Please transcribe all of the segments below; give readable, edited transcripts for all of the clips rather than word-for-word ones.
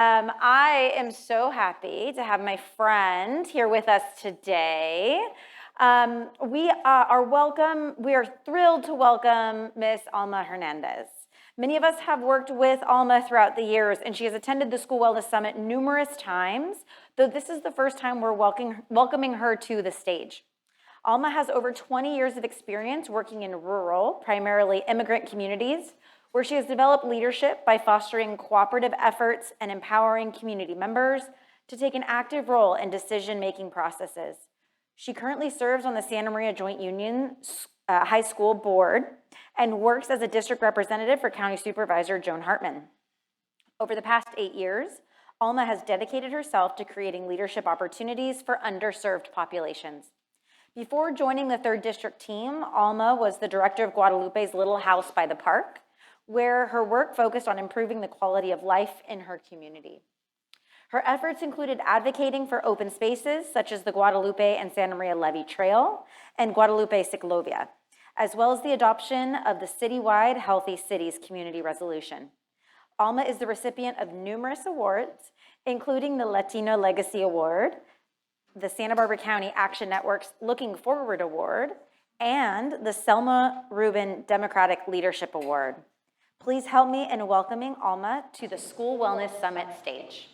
I am so happy to have my friend here with us today. We are thrilled to welcome Miss Alma Hernandez. Many of us have worked with Alma throughout the years, and she has attended the School Wellness Summit numerous times, though this is the first time we're welcoming her to the stage. Alma has over 20 years of experience working in rural, primarily immigrant communities, where she has developed leadership by fostering cooperative efforts and empowering community members to take an active role in decision-making processes. She currently serves on the Santa Maria Joint Union High School Board and works as a district representative for County Supervisor Joan Hartman. Over the past 8 years, Alma has dedicated herself to creating leadership opportunities for underserved populations. Before joining the 3rd District team, Alma was the director of Guadalupe's Little House by the Park, where her work focused on improving the quality of life in her community. Her efforts included advocating for open spaces such as the Guadalupe and Santa Maria Levee Trail and Guadalupe Ciclovia, as well as the adoption of the citywide Healthy Cities Community Resolution. Alma is the recipient of numerous awards, including the Latino Legacy Award, the Santa Barbara County Action Network's Looking Forward Award, and the Selma Rubin Democratic Leadership Award. Please help me in welcoming Alma to the School Wellness Summit stage.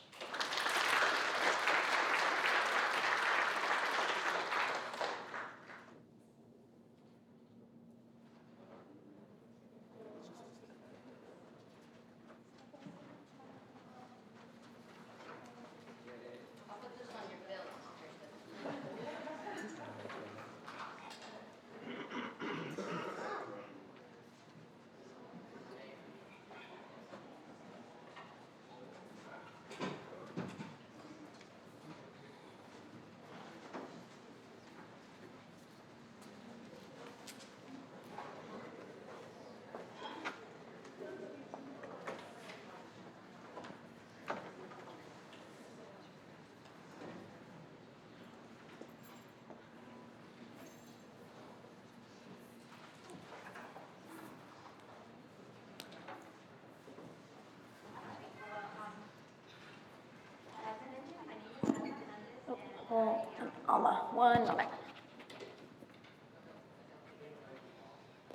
Alma, one moment.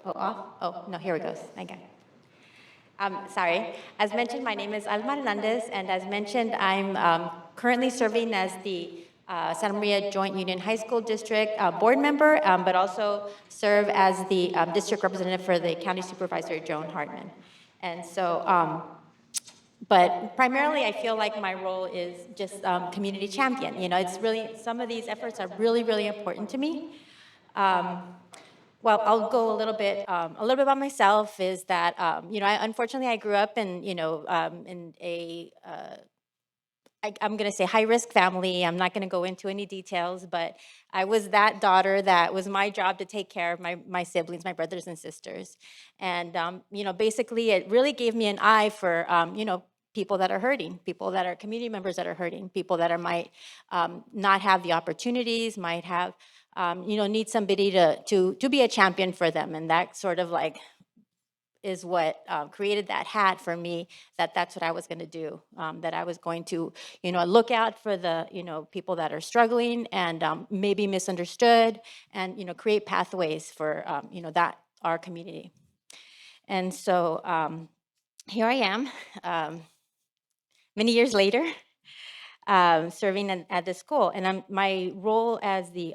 Oh, off? Oh, no, here it goes. Okay. Sorry. As mentioned, my name is Alma Hernandez, and as mentioned, I'm currently serving as the Santa Maria Joint Union High School District board member, but also serve as the district representative for the County Supervisor, Joan Hartman. And so, but primarily, I feel like my role is just community champion. You know, it's really, some of these efforts are really, really important to me. Well, I'll go a little bit about myself is that, unfortunately, I grew up in, in a, I'm going to say high-risk family. I'm not going to go into any details, but I was that daughter that was my job to take care of my siblings, my brothers and sisters. And, basically, it really gave me an eye for, people that are hurting, people that are community members that are hurting, people that might not have the opportunities, might have, need somebody to be a champion for them. And that sort of like is what created that hat for me, that's what I was going to do, that I was going to, look out for the, people that are struggling and maybe misunderstood and, create pathways for, that our community. And so here I am, many years later, serving at the school. And my role as the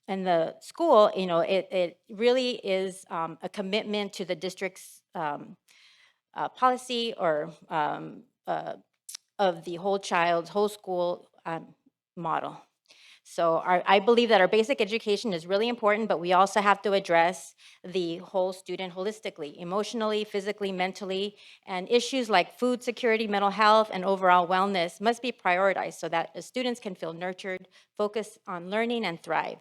in the school, it really is a commitment to the district's policy or of the whole school model. So I believe that our basic education is really important, but we also have to address the whole student holistically, emotionally, physically, mentally, and issues like food security, mental health, and overall wellness must be prioritized so that the students can feel nurtured, focus on learning, and thrive.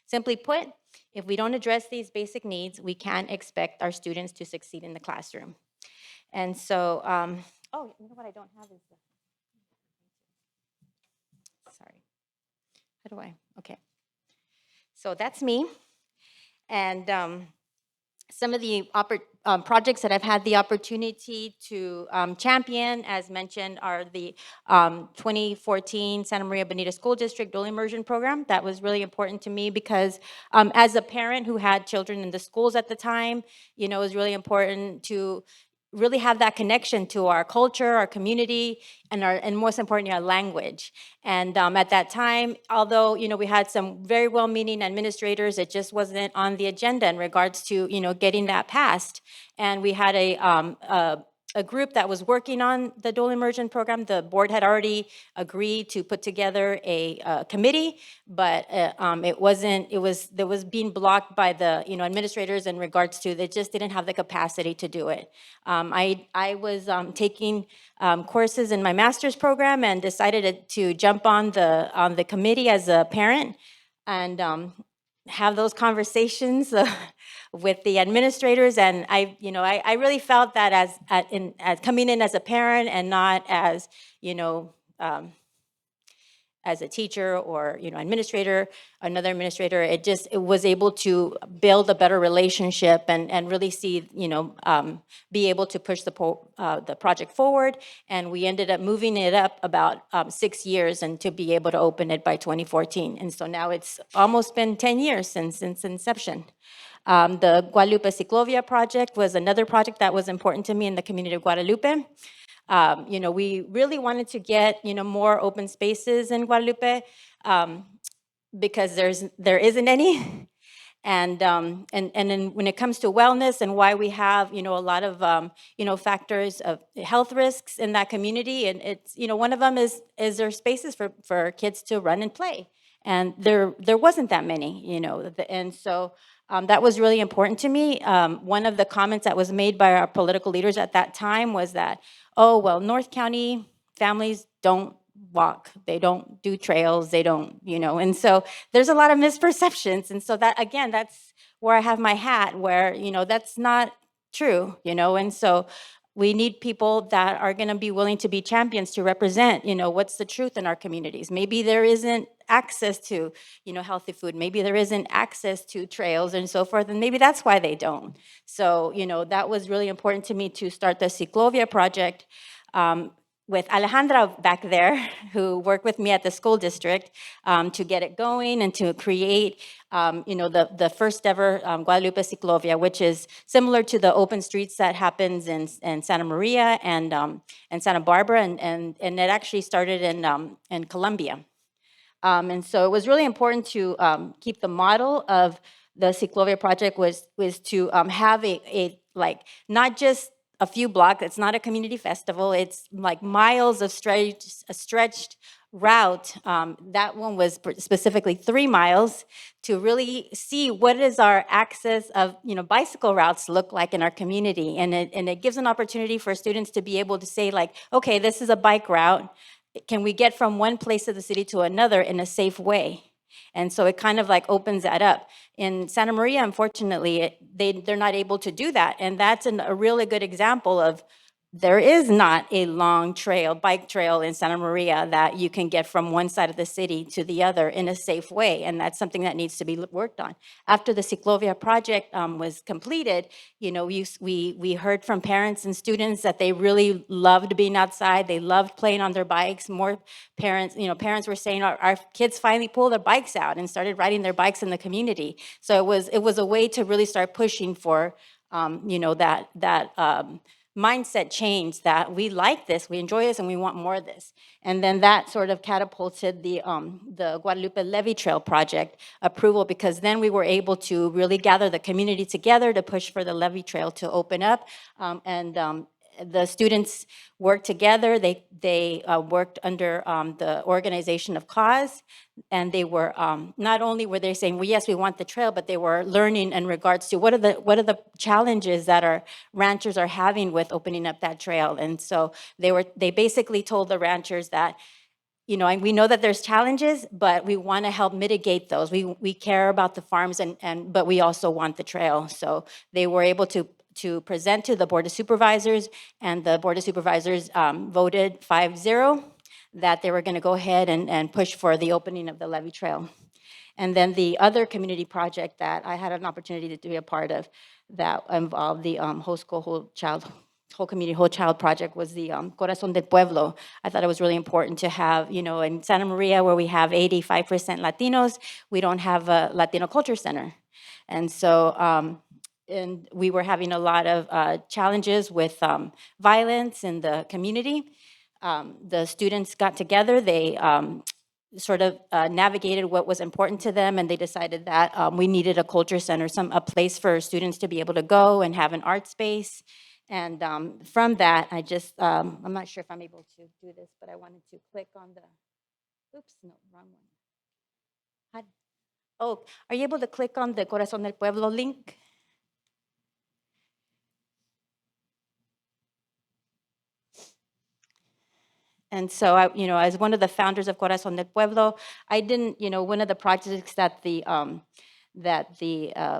Simply put, if we don't address these basic needs, we can't expect our students to succeed in the classroom. And so, oh, you know what I don't have is sorry. How do I? Okay. So that's me. And some of the projects that I've had the opportunity to champion, as mentioned, are the 2014 Santa Maria Bonita School District Dual Immersion Program. That was really important to me because as a parent who had children in the schools at the time, it was really important to really have that connection to our culture, our community, and most importantly, our language. And at that time, although we had some very well-meaning administrators, it just wasn't on the agenda in regards to getting that passed. And we had a group that was working on the dual immersion program. The board had already agreed to put together a committee, but it wasn't. There was being blocked by the administrators in regards to they just didn't have the capacity to do it. I was taking courses in my master's program and decided to jump on the committee as a parent and have those conversations with the administrators. And I really felt that as coming in as a parent and not as as a teacher or administrator, another administrator, it was able to build a better relationship and really see be able to push the project forward. And we ended up moving it up about 6 years and to be able to open it by 2014. And so now it's almost been 10 years since inception. The Guadalupe Ciclovia project was another project that was important to me in the community of Guadalupe. We really wanted to get, more open spaces in Guadalupe because there isn't any. And then when it comes to wellness and why we have, a lot of, factors of health risks in that community. And it's, one of them is there spaces for kids to run and play. And there wasn't that many, and so that was really important to me. One of the comments that was made by our political leaders at that time was that, oh, well, North County families don't walk, they don't do trails, they don't, and so there's a lot of misperceptions. And so that, again, that's where I have my hat, where, that's not true, and so we need people that are going to be willing to be champions to represent, what's the truth in our communities. Maybe there isn't access to, healthy food. Maybe there isn't access to trails and so forth, and maybe that's why they don't. So, that was really important to me to start the Ciclovia project with Alejandra back there, who worked with me at the school district to get it going and to create, the first ever Guadalupe Ciclovia, which is similar to the open streets that happens in Santa Maria and Santa Barbara, and it actually started in Colombia. And so it was really important to keep the model of the Ciclovia project was to have a like not just a few blocks. It's not a community festival. It's like miles of stretched route. That one was specifically 3 miles to really see what is our access of bicycle routes look like in our community, and it gives an opportunity for students to be able to say like, okay, this is a bike route. Can we get from one place of the city to another in a safe way? And so it kind of like opens that up. In Santa Maria, unfortunately, they're not able to do that. And that's a really good example of there is not a long bike trail in Santa Maria that you can get from one side of the city to the other in a safe way. And that's something that needs to be worked on. After the Ciclovia project was completed, we heard from parents and students that they really loved being outside. They loved playing on their bikes. More parents were saying our kids finally pulled their bikes out and started riding their bikes in the community. So it was a way to really start pushing for, that mindset change, that we like this, we enjoy this, and we want more of this. And then that sort of catapulted the Guadalupe Levee Trail project approval, because then we were able to really gather the community together to push for the Levee Trail to open up. The students worked together. They worked under the organization of Cause, and they were not only were they saying, well, yes, we want the trail, but they were learning in regards to what are the challenges that our ranchers are having with opening up that trail. And so they basically told the ranchers that, we know that there's challenges, but we want to help mitigate those. We care about the farms, but we also want the trail. So they were able to present to the Board of Supervisors, and the Board of Supervisors voted 5-0 that they were going to go ahead and push for the opening of the Levee Trail. And then the other community project that I had an opportunity to be a part of that involved the whole school, whole community, whole child project was the Corazón del Pueblo. I thought it was really important to have, in Santa Maria, where we have 85% Latinos, we don't have a Latino culture center. And so, and we were having a lot of challenges with violence in the community. The students got together, they sort of navigated what was important to them, and they decided that we needed a culture center, a place for students to be able to go and have an art space. And from that, I'm not sure if I'm able to do this, but I wanted to click on the, oops, no, wrong one. Oh, are you able to click on the Corazón del Pueblo link? And so as one of the founders of Corazón del Pueblo, I didn't, one of the projects that the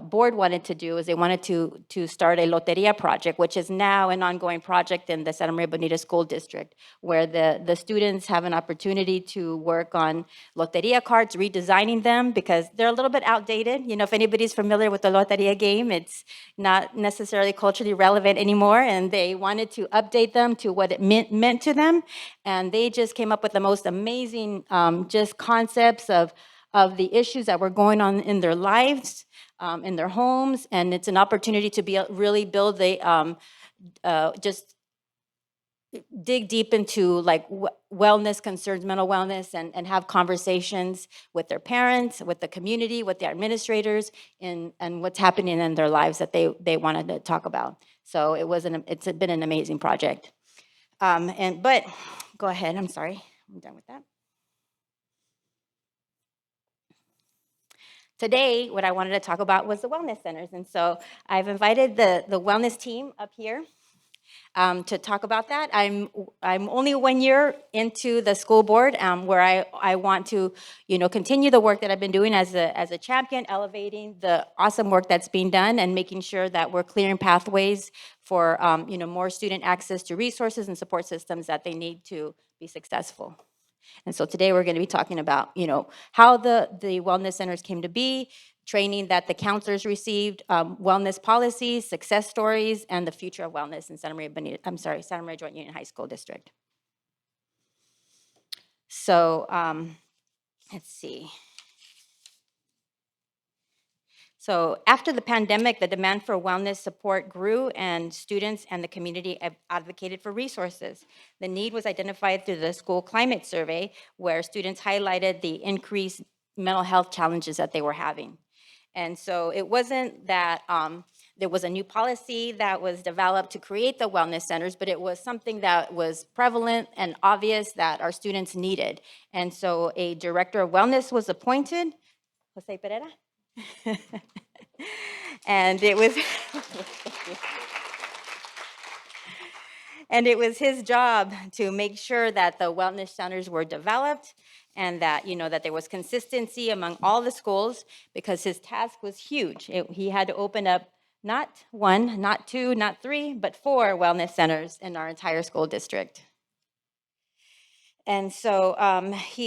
board wanted to do is they wanted to start a loteria project, which is now an ongoing project in the Santa Maria Bonita School District, where the students have an opportunity to work on loteria cards, redesigning them because they're a little bit outdated. If anybody's familiar with the loteria game, it's not necessarily culturally relevant anymore, and they wanted to update them to what it meant to them. And they just came up with the most amazing just concepts of the issues that were going on in their lives, in their homes, and it's an opportunity to really build just dig deep into like wellness concerns, mental wellness, and have conversations with their parents, with the community, with the administrators, and what's happening in their lives that they wanted to talk about. So it's been an amazing project. But go ahead, I'm sorry, I'm done with that. Today, what I wanted to talk about was the wellness centers. And so I've invited the wellness team up here to talk about that. I'm only 1 year into the school board where I want to, continue the work that I've been doing as a champion, elevating the awesome work that's being done and making sure that we're clearing pathways for, more student access to resources and support systems that they need to be successful. And so today we're going to be talking about, how the wellness centers came to be, training that the counselors received, wellness policies, success stories, and the future of wellness in Santa Maria Joint Union High School District. So let's see. So after the pandemic, the demand for wellness support grew, and students and the community advocated for resources. The need was identified through the school climate survey, where students highlighted the increased mental health challenges that they were having. And so it wasn't that there was a new policy that was developed to create the wellness centers, but it was something that was prevalent and obvious that our students needed. And so a director of wellness was appointed, Jose Pereira. And it was and it was his job to make sure that the wellness centers were developed and that that there was consistency among all the schools, because his task was huge. He had to open up not one, not two, not three, but 4 wellness centers in our entire school district. And so do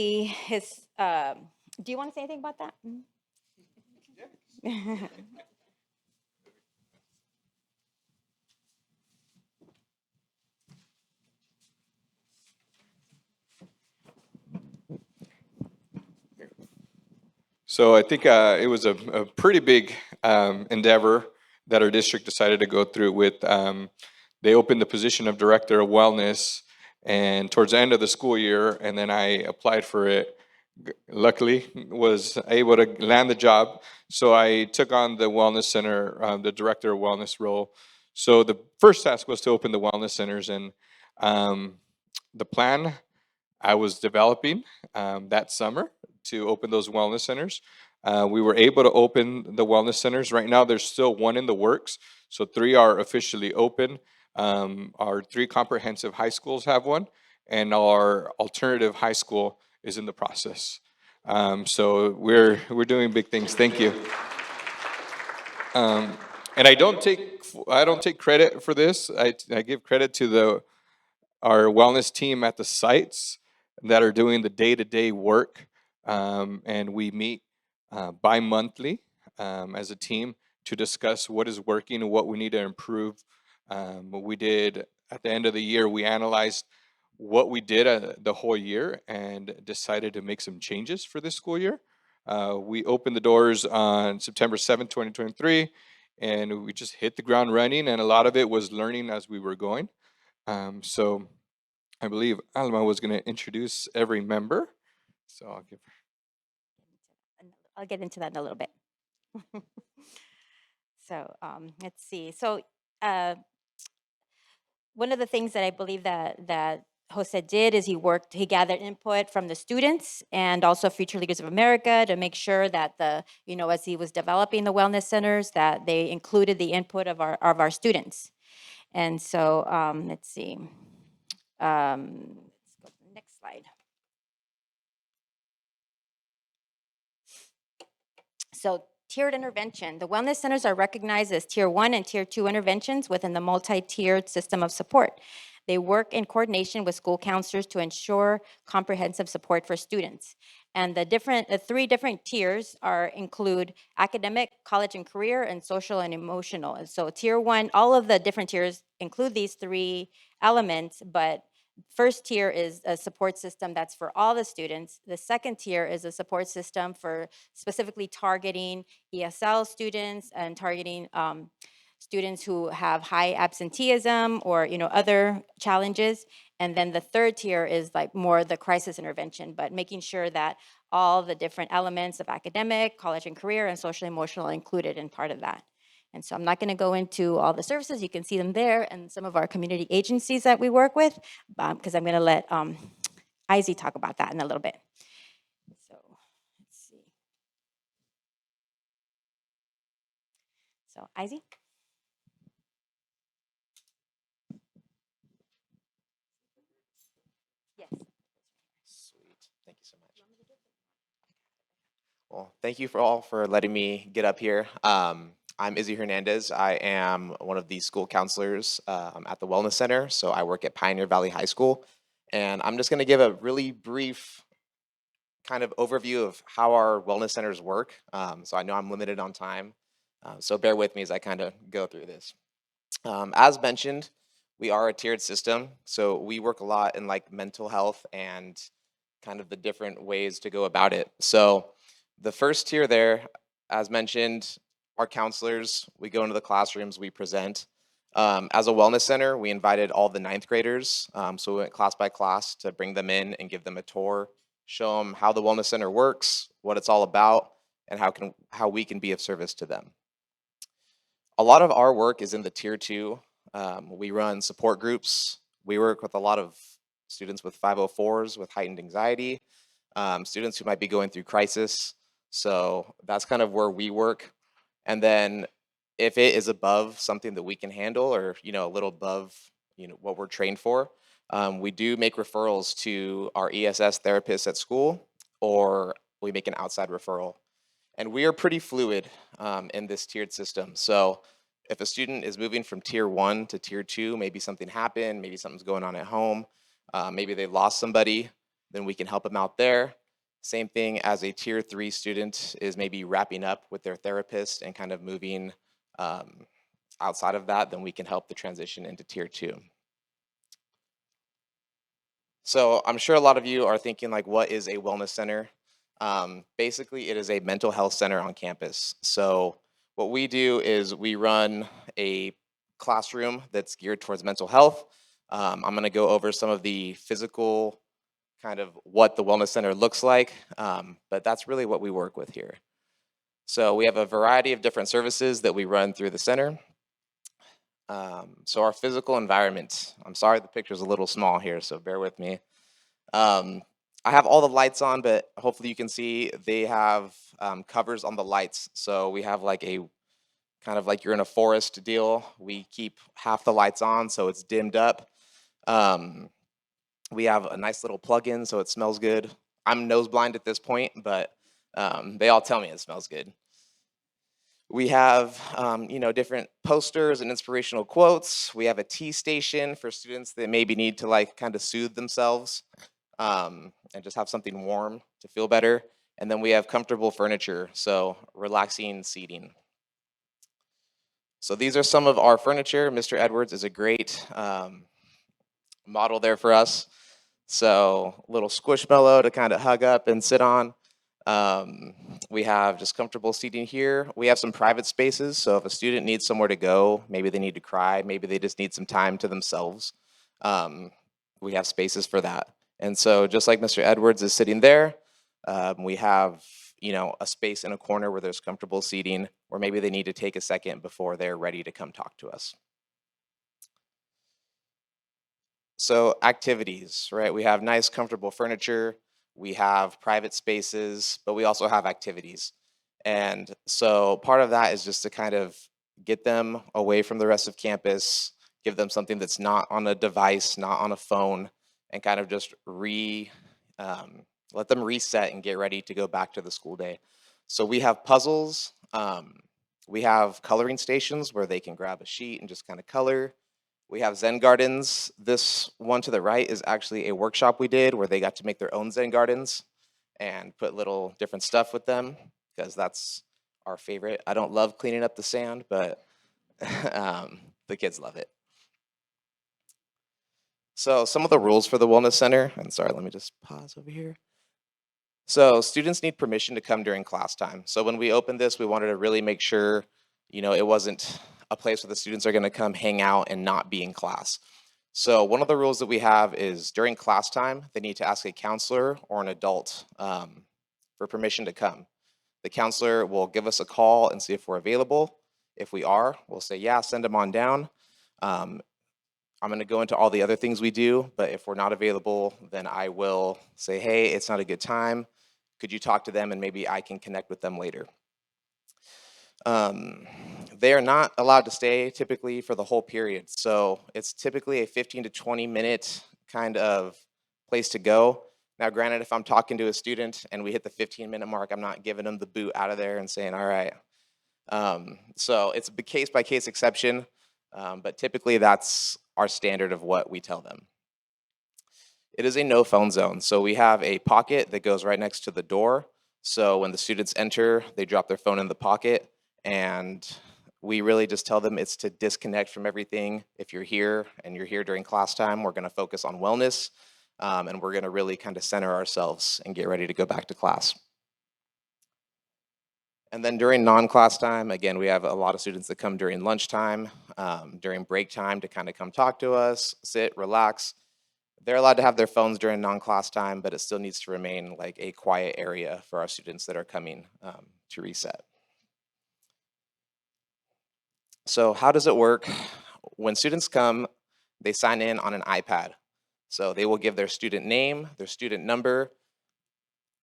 you want to say anything about that? Yeah. So I think it was a pretty big endeavor that our district decided to go through with. They opened the position of director of wellness, and towards the end of the school year, and then I applied for it. Luckily, was able to land the job. So I took on the wellness center, the director of wellness role. So the first task was to open the wellness centers, and the plan I was developing that summer to open those wellness centers. We were able to open the wellness centers. Right now, there's still 1 in the works, so 3 are officially open. Our 3 comprehensive high schools have one, and our alternative high school is in the process. So we're doing big things. Thank you. And I don't take credit for this. I give credit to our wellness team at the sites that are doing the day-to-day work, and we meet bi-monthly as a team to discuss what is working and what we need to improve. What we did at the end of the year, we analyzed what we did the whole year and decided to make some changes for this school year. We opened the doors on September 7th, 2023, and we just hit the ground running, and a lot of it was learning as we were going. So I believe Alma was going to introduce every member. So I'll give her. I'll get into that in a little bit. So let's see. So one of the things that I believe that Jose did is he gathered input from the students and also Future Leaders of America to make sure that as he was developing the wellness centers, that they included the input of our students. And so let's see. Let's go to the next slide. So tiered intervention. The wellness centers are recognized as tier 1 and tier 2 interventions within the multi-tiered system of support. They work in coordination with school counselors to ensure comprehensive support for students. And the 3 different tiers include academic, college and career, and social and emotional. And so tier 1, all of the different tiers include these 3 elements, but first tier is a support system that's for all the students. The second tier is a support system for specifically targeting ESL students and targeting students who have high absenteeism or other challenges. And then the third tier is like more the crisis intervention, but making sure that all the different elements of academic, college and career, and social emotional are included in part of that. And so I'm not going to go into all the services. You can see them there and some of our community agencies that we work with, because I'm going to let Izzy talk about that in a little bit. So let's see. So Izzy? Yes. Sweet. Thank you so much. Well, thank you for letting me get up here. I'm Izzy Hernandez. I am one of the school counselors at the Wellness Center. So I work at Pioneer Valley High School. And I'm just going to give a really brief kind of overview of how our wellness centers work. So I know I'm limited on time. So bear with me as I kind of go through this. As mentioned, we are a tiered system. So we work a lot in like mental health and kind of the different ways to go about it. So the first tier there, as mentioned, our counselors, we go into the classrooms, we present. As a wellness center, we invited all the ninth graders. So we went class by class to bring them in and give them a tour, show them how the wellness center works, what it's all about, and how we can be of service to them. A lot of our work is in the tier 2. We run support groups. We work with a lot of students with 504s with heightened anxiety, students who might be going through crisis. So that's kind of where we work. And then if it is above something that we can handle or, a little above, what we're trained for, we do make referrals to our ESS therapists at school, or we make an outside referral. And we are pretty fluid in this tiered system. So if a student is moving from tier 1 to tier 2, maybe something happened, maybe something's going on at home, maybe they lost somebody, then we can help them out there. Same thing as a tier 3 student is maybe wrapping up with their therapist and kind of moving outside of that, then we can help the transition into tier 2. So I'm sure a lot of you are thinking like, what is a wellness center? Basically, it is a mental health center on campus. So what we do is we run a classroom that's geared towards mental health. I'm going to go over some of the physical kind of what the wellness center looks like, but that's really what we work with here. So we have a variety of different services that we run through the center. So our physical environment, I'm sorry the picture's a little small here, so bear with me. I have all the lights on, but hopefully you can see they have covers on the lights. So we have like a kind of like you're in a forest deal. We keep half the lights on so it's dimmed up. We have a nice little plug-in so it smells good. I'm nose blind at this point, but they all tell me it smells good. We have, different posters and inspirational quotes. We have a tea station for students that maybe need to like kind of soothe themselves and just have something warm to feel better. And then we have comfortable furniture, so relaxing seating. So these are some of our furniture. Mr. Edwards is a great model there for us. So little squishmallow to kind of hug up and sit on. We have just comfortable seating here. We have some private spaces, so if a student needs somewhere to go, maybe they need to cry, maybe they just need some time to themselves, we have spaces for that. And so just like Mr. Edwards is sitting there, we have a space in a corner where there's comfortable seating, or maybe they need to take a second before they're ready to come talk to us. So activities, right? We have nice, comfortable furniture. We have private spaces, but we also have activities. And so part of that is just to kind of get them away from the rest of campus, give them something that's not on a device, not on a phone, and kind of just let them reset and get ready to go back to the school day. So we have puzzles. We have coloring stations where they can grab a sheet and just kind of color. We have Zen gardens. This one to the right is actually a workshop we did where they got to make their own Zen gardens and put little different stuff with them, because that's our favorite. I don't love cleaning up the sand, but the kids love it. So some of the rules for the Wellness Center, and sorry, let me just pause over here. So students need permission to come during class time. So when we opened this, we wanted to really make sure, it wasn't a place where the students are going to come hang out and not be in class. So one of the rules that we have is during class time, they need to ask a counselor or an adult for permission to come. The counselor will give us a call and see if we're available. If we are, we'll say, yeah, send them on down. I'm going to go into all the other things we do, but if we're not available, then I will say, hey, it's not a good time. Could you talk to them and maybe I can connect with them later? They are not allowed to stay typically for the whole period. So it's typically a 15 to 20 minute kind of place to go. Now, granted, if I'm talking to a student and we hit the 15-minute mark, I'm not giving them the boot out of there and saying, all right. So it's a case by case exception, but typically that's our standard of what we tell them. It is a no phone zone. So we have a pocket that goes right next to the door. So when the students enter, they drop their phone in the pocket, and we really just tell them it's to disconnect from everything. If you're here and you're here during class time, we're going to focus on wellness, and we're going to really kind of center ourselves and get ready to go back to class. And then during non-class time, again, we have a lot of students that come during lunchtime, during break time to kind of come talk to us, sit, relax. They're allowed to have their phones during non-class time, but it still needs to remain like a quiet area for our students that are coming to reset. So how does it work? When students come, they sign in on an iPad. So they will give their student name, their student number,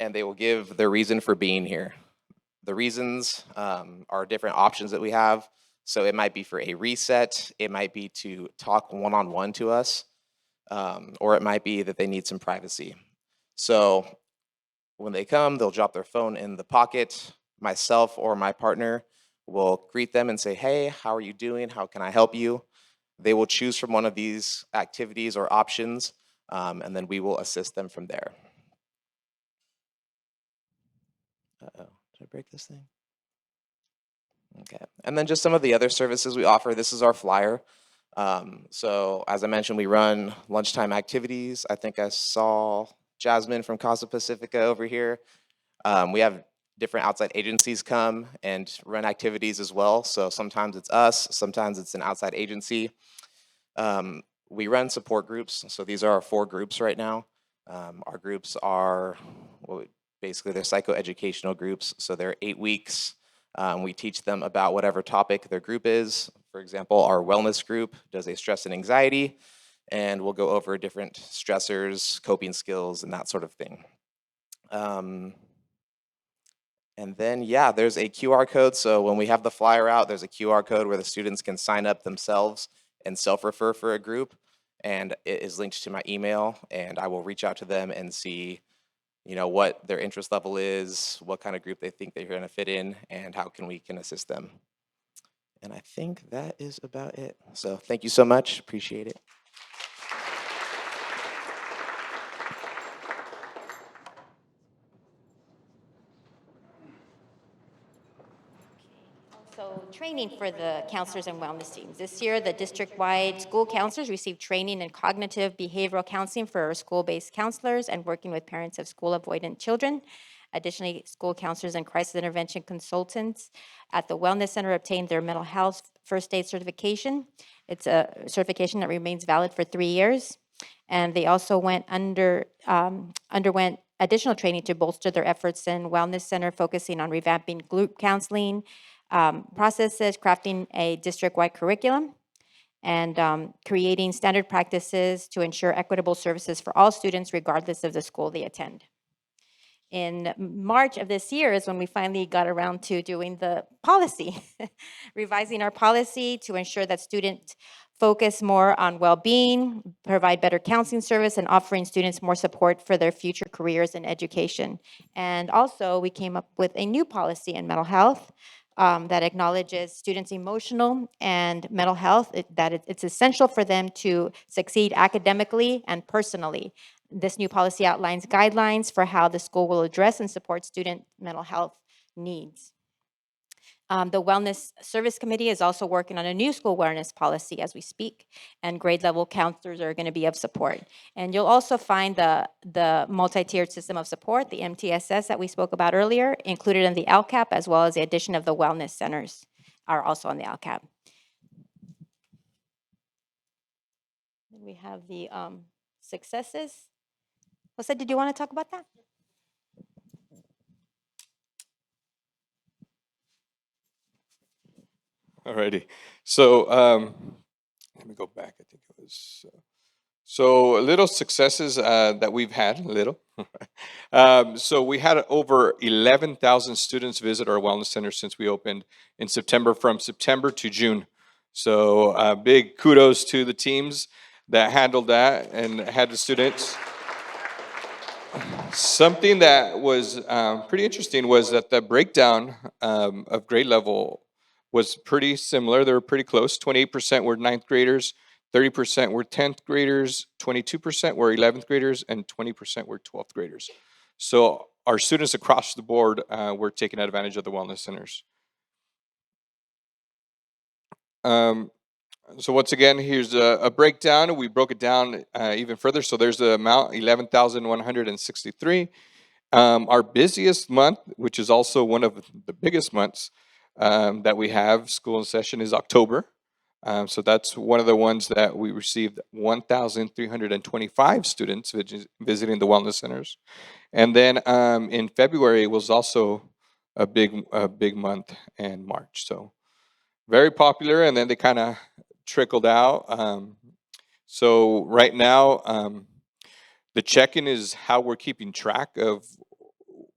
and they will give their reason for being here. The reasons are different options that we have. So it might be for a reset, it might be to talk one-on-one to us, or it might be that they need some privacy. So when they come, they'll drop their phone in the pocket. Myself or my partner will greet them and say, hey, how are you doing? How can I help you? They will choose from one of these activities or options, and then we will assist them from there. Uh-oh, did I break this thing? Okay, and then just some of the other services we offer. This is our flyer. So as I mentioned, we run lunchtime activities. I think I saw Jasmine from Casa Pacifica over here. We have different outside agencies come and run activities as well. So sometimes it's us, sometimes it's an outside agency. We run support groups. So these are our 4 groups right now. Our groups are, basically they're psychoeducational groups. So they're 8 weeks. We teach them about whatever topic their group is. For example, our wellness group does a stress and anxiety, and we'll go over different stressors, coping skills, and that sort of thing. And then, yeah, there's a QR code. So when we have the flyer out, there's a QR code where the students can sign up themselves and self-refer for a group. And it is linked to my email, and I will reach out to them and see, what their interest level is, what kind of group they think they're going to fit in, and how we can assist them. And I think that is about it. So thank you so much. Appreciate it. So training for the counselors and wellness teams. This year, the district-wide school counselors received training in cognitive behavioral counseling for school-based counselors and working with parents of school-avoidant children. Additionally, school counselors and crisis intervention consultants at the Wellness Center obtained their mental health first aid certification. It's a certification that remains valid for 3 years. And they also underwent additional training to bolster their efforts in Wellness Center, focusing on revamping group counseling processes, crafting a district-wide curriculum, and creating standard practices to ensure equitable services for all students, regardless of the school they attend. In March of this year is when we finally got around to doing the policy, revising our policy to ensure that students focus more on well-being, provide better counseling service, and offering students more support for their future careers in education. And also, we came up with a new policy in mental health that acknowledges students' emotional and mental health, it's essential for them to succeed academically and personally. This new policy outlines guidelines for how the school will address and support student mental health needs. The Wellness Service Committee is also working on a new school wellness policy as we speak, and grade level counselors are going to be of support. And you'll also find the multi-tiered system of support, the MTSS that we spoke about earlier, included in the LCAP, as well as the addition of the wellness centers are also on the LCAP. We have the successes. Jose, did you want to talk about that? Alrighty. So let me go back. I think it was. So little successes that we've had, little. So we had over 11,000 students visit our wellness center since we opened in September, from September to June. So big kudos to the teams that handled that and had the students. Something that was pretty interesting was that the breakdown of grade level was pretty similar. They were pretty close. 28% were ninth graders, 30% were 10th graders, 22% were 11th graders, and 20% were 12th graders. So our students across the board were taking advantage of the wellness centers. So once again, here's a breakdown. We broke it down even further. So there's the amount, 11,163. Our busiest month, which is also one of the biggest months that we have school in session, is October. So that's one of the ones that we received 1,325 students visiting the wellness centers. And then in February was also a big month, and March. So very popular, and then they kind of trickled out. So right now, the check-in is how we're keeping track of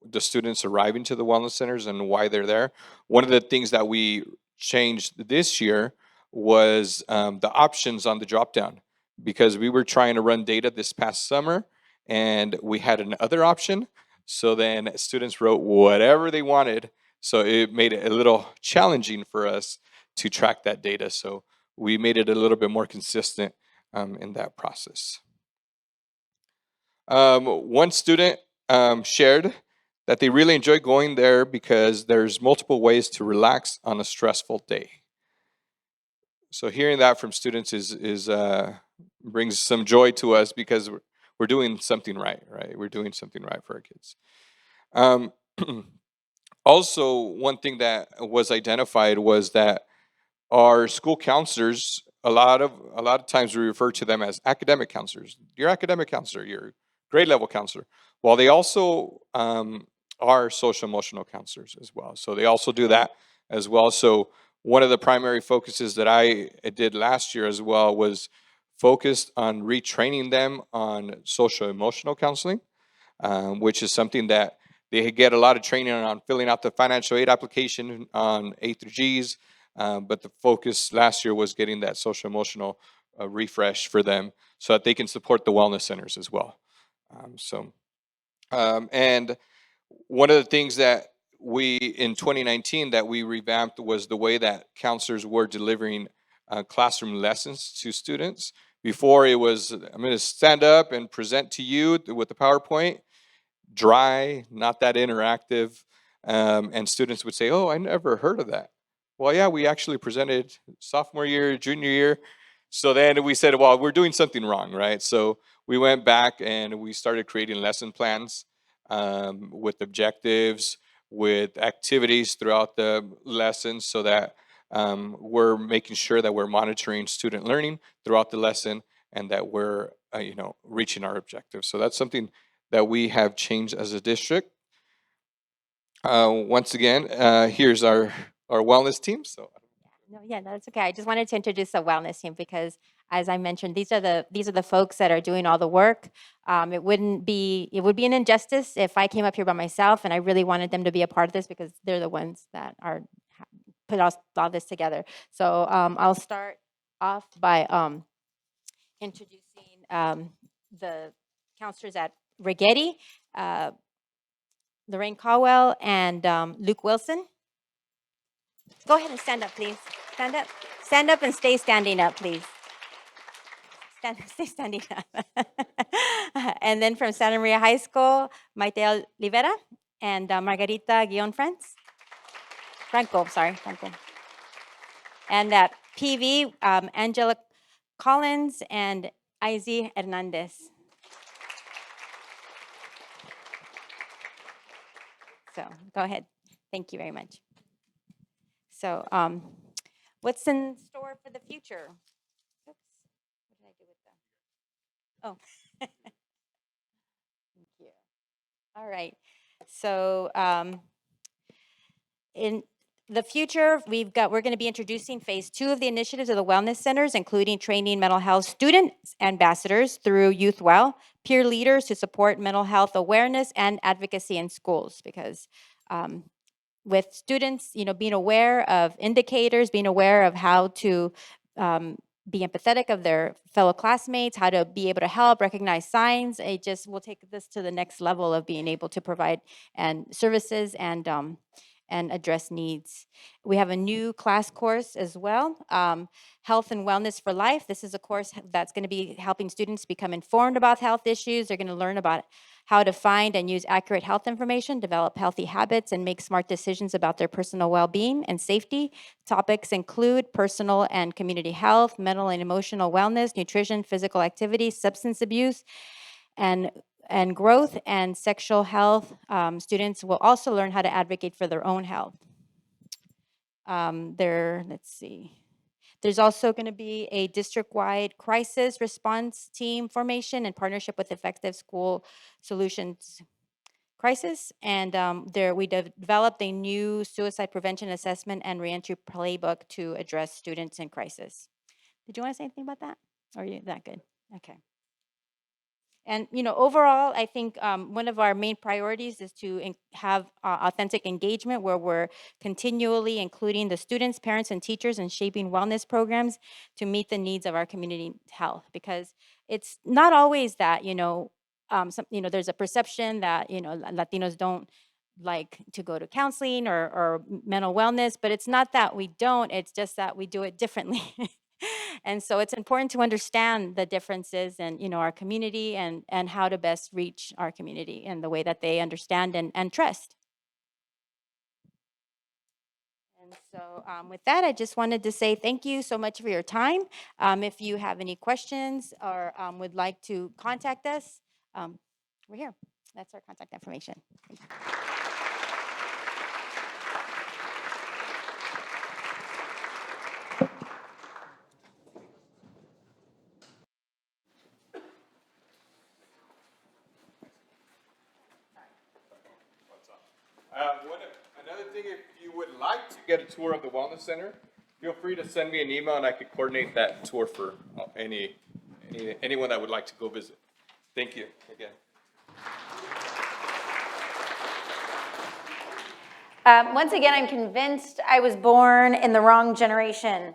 the students arriving to the wellness centers and why they're there. One of the things that we changed this year was the options on the drop-down, because we were trying to run data this past summer, and we had another option. So then students wrote whatever they wanted. So it made it a little challenging for us to track that data. So we made it a little bit more consistent in that process. One student shared that they really enjoy going there because there's multiple ways to relax on a stressful day. So hearing that from students is brings some joy to us, because we're doing something right? We're doing something right for our kids. Also, one thing that was identified was that our school counselors, a lot of times we refer to them as academic counselors. Your academic counselor, your grade level counselor. Well, they also are social emotional counselors as well. So they also do that as well. So one of the primary focuses that I did last year as well was focused on retraining them on social emotional counseling, which is something that they get a lot of training on filling out the financial aid application on A through G's. But the focus last year was getting that social emotional refresh for them so that they can support the wellness centers as well. And one of the things that we, in 2019, that we revamped was the way that counselors were delivering classroom lessons to students. Before, it was, I'm going to stand up and present to you with the PowerPoint, dry, not that interactive. And students would say, oh, I never heard of that. well, yeah, we actually presented sophomore year, junior year. So then we said, well, we're doing something wrong, right? So we went back and we started creating lesson plans with objectives, with activities throughout the lessons, so that we're making sure that we're monitoring student learning throughout the lesson and that we're, reaching our objectives. So that's something that we have changed as a district. Once again, here's our wellness team. So No, yeah, no, that's okay. I just wanted to introduce the wellness team because, as I mentioned, these are the folks that are doing all the work. It would be an injustice if I came up here by myself, and I really wanted them to be a part of this because they're the ones that are put all this together. So I'll start off by introducing the counselors at Rigetti, Lorraine Caldwell, and Luke Wilson. Go ahead and stand up, please. Stand up. Stand up and stay standing up, please. Stay standing up. And then from Santa Maria High School, Maite Olivera and Margarita Franco. And at PV, Angela Collins and Izzy Hernandez. So go ahead. Thank you very much. So what's in store for the future? Oops. What did I do with that? Oh. Thank you. All right. So in the future, we're going to be introducing phase 2 of the initiatives of the wellness centers, including training mental health student ambassadors through Youth Well, peer leaders to support mental health awareness and advocacy in schools, because with students, being aware of indicators, being aware of how to be empathetic of their fellow classmates, how to be able to help, recognize signs. It just will take this to the next level of being able to provide services and address needs. We have a new class course as well, Health and Wellness for Life. This is a course that's going to be helping students become informed about health issues. They're going to learn about how to find and use accurate health information, develop healthy habits, and make smart decisions about their personal well-being and safety. Topics include personal and community health, mental and emotional wellness, nutrition, physical activity, substance abuse, and growth and sexual health. Students will also learn how to advocate for their own health. Let's see. There's also going to be a district-wide crisis response team formation in partnership with Effective School Solutions Crisis. And we developed a new suicide prevention assessment and reentry playbook to address students in crisis. Did you want to say anything about that? Or are you that good? Okay. And, overall, I think one of our main priorities is to have authentic engagement where we're continually including the students, parents, and teachers in shaping wellness programs to meet the needs of our community health. Because it's not always that, there's a perception that, Latinos don't like to go to counseling or mental wellness, but it's not that we don't, it's just that we do it differently. And so it's important to understand the differences in, our community and how to best reach our community in the way that they understand and trust. And so with that, I just wanted to say thank you so much for your time. If you have any questions or would like to contact us, we're here. That's our contact information. Thank you. Another thing, if you would like to get a tour of the Wellness Center, feel free to send me an email and I could coordinate that tour for anyone that would like to go visit. Thank you again. Once again, I'm convinced I was born in the wrong generation.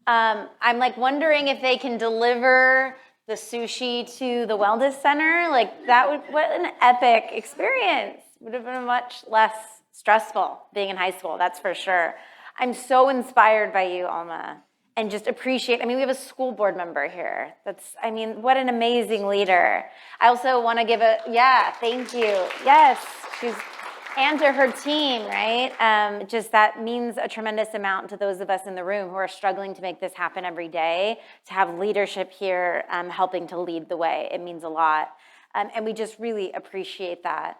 I'm like wondering if they can deliver the sushi to the wellness center. Like what an epic experience. Would have been much less stressful being in high school, that's for sure. I'm so inspired by you, Alma, and just appreciate, we have a school board member here. What an amazing leader. I also want to give thank you. Yes, And to her team, right? Just that means a tremendous amount to those of us in the room who are struggling to make this happen every day. To have leadership here helping to lead the way, it means a lot. And we just really appreciate that.